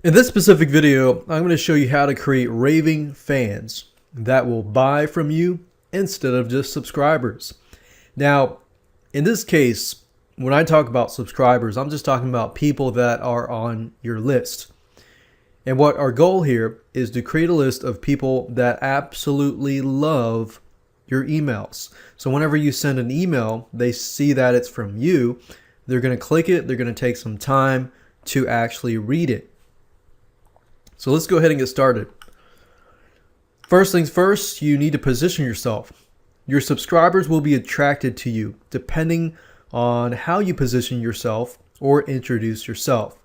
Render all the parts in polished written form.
In this specific video, I'm going to show you how to create raving fans that will buy from you instead of just subscribers. Now, in this case, when I talk about subscribers, I'm just talking about people that are on your list. And what our goal here is to create a list of people that absolutely love your emails. So whenever you send an email, they see that it's from you. They're going to click it. They're going to take some time to actually read it. So let's go ahead and get started. First things first, you need to position yourself. Your subscribers will be attracted to you depending on how you position yourself or introduce yourself.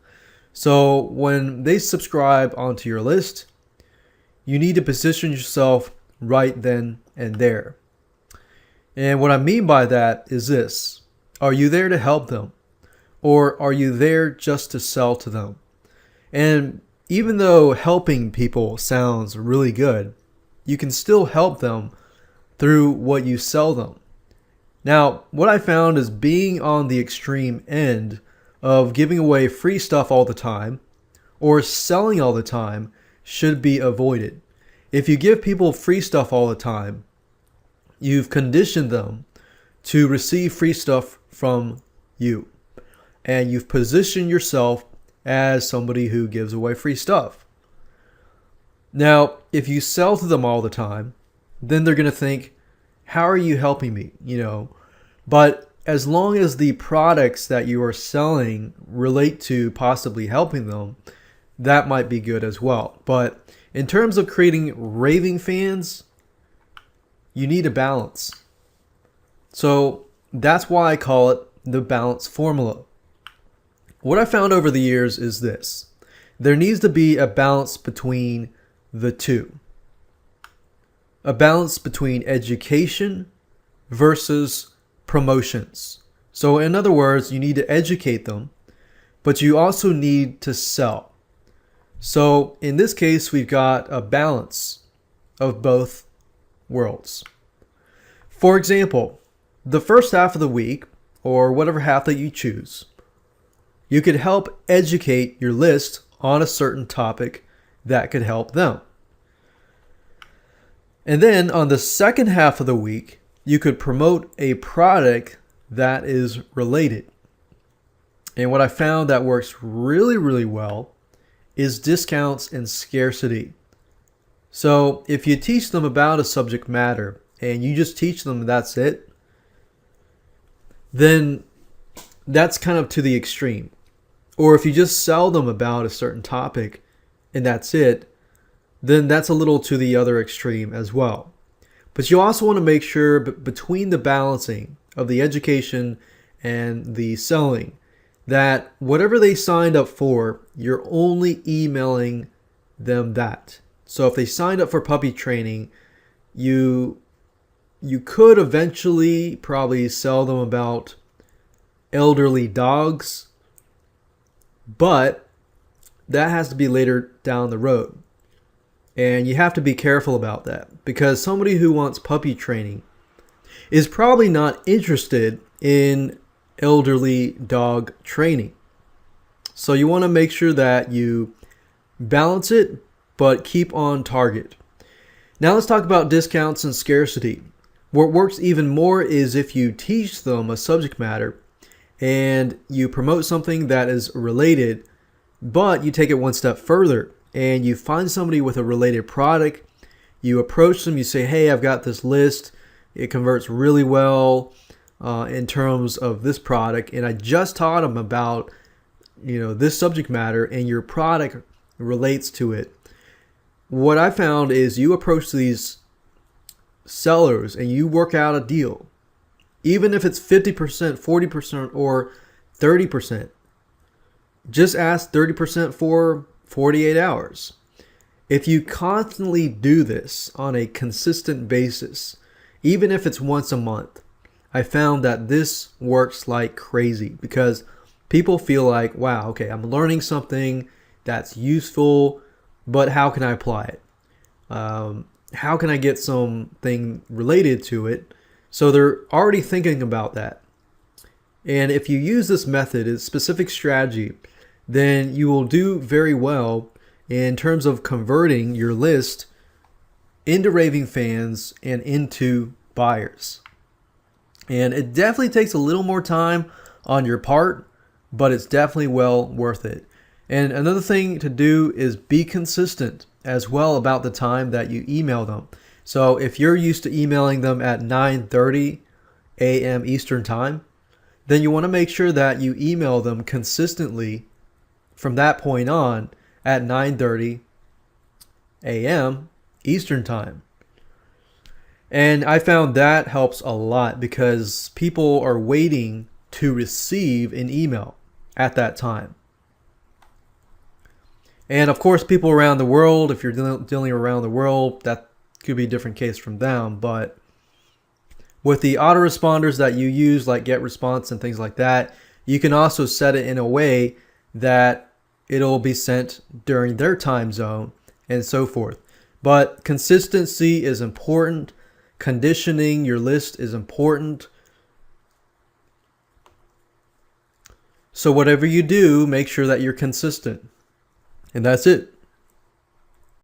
So when they subscribe onto your list, you need to position yourself right then and there. And what I mean by that is this: are you there to help them? Or are you there just to sell to them? And even though helping people sounds really good, you can still help them through what you sell them. Now, what I found is being on the extreme end of giving away free stuff all the time or selling all the time should be avoided. If you give people free stuff all the time, you've conditioned them to receive free stuff from you. And you've positioned yourself as somebody who gives away free stuff. Now, if you sell to them all the time, then they're going to think, how are you helping me? But as long as the products that you are selling relate to possibly helping them, that might be good as well. But in terms of creating raving fans, you need a balance. So that's why I call it the balance formula. What I found over the years is this: there needs to be a balance between the two. A balance between education versus promotions. So in other words, you need to educate them, but you also need to sell. So in this case, we've got a balance of both worlds. For example, the first half of the week, or whatever half that you choose, you could help educate your list on a certain topic that could help them. And then on the second half of the week, you could promote a product that is related. And what I found that works really, really well is discounts and scarcity. So if you teach them about a subject matter and you just teach them that's it, then that's kind of to the extreme. Or if you just sell them about a certain topic and that's it, then that's a little to the other extreme as well. But you also want to make sure between the balancing of the education and the selling, that whatever they signed up for, you're only emailing them that. So if they signed up for puppy training, you could eventually probably sell them about elderly dogs, but that has to be later down the road. And you have to be careful about that, because somebody who wants puppy training is probably not interested in elderly dog training. So you want to make sure that you balance it, but keep on target. Now let's talk about discounts and scarcity. What works even more is if you teach them a subject matter and you promote something that is related, but you take it one step further and you find somebody with a related product. You approach them, you say, hey, I've got this list. It converts really well in terms of this product, and I just taught them about this subject matter, and your product relates to it. What I found is you approach these sellers and you work out a deal. Even if it's 50%, 40%, or 30%, just ask 30% for 48 hours. If you constantly do this on a consistent basis, even if it's once a month, I found that this works like crazy, because people feel like, wow, okay, I'm learning something that's useful, but how can I apply it? How can I get something related to it? So they're already thinking about that. And if you use this method, a specific strategy, then you will do very well in terms of converting your list into raving fans and into buyers. And it definitely takes a little more time on your part, but it's definitely well worth it. And another thing to do is be consistent as well about the time that you email them. So if you're used to emailing them at 9:30 a.m. Eastern Time, then you want to make sure that you email them consistently from that point on at 9:30 a.m. Eastern Time. And I found that helps a lot because people are waiting to receive an email at that time. And of course, people around the world, if you're dealing around the world, that could be a different case from them. But with the autoresponders that you use, like GetResponse and things like that, you can also set it in a way that it'll be sent during their time zone and so forth. But consistency is important. Conditioning your list is important. So whatever you do, make sure that you're consistent. And that's it.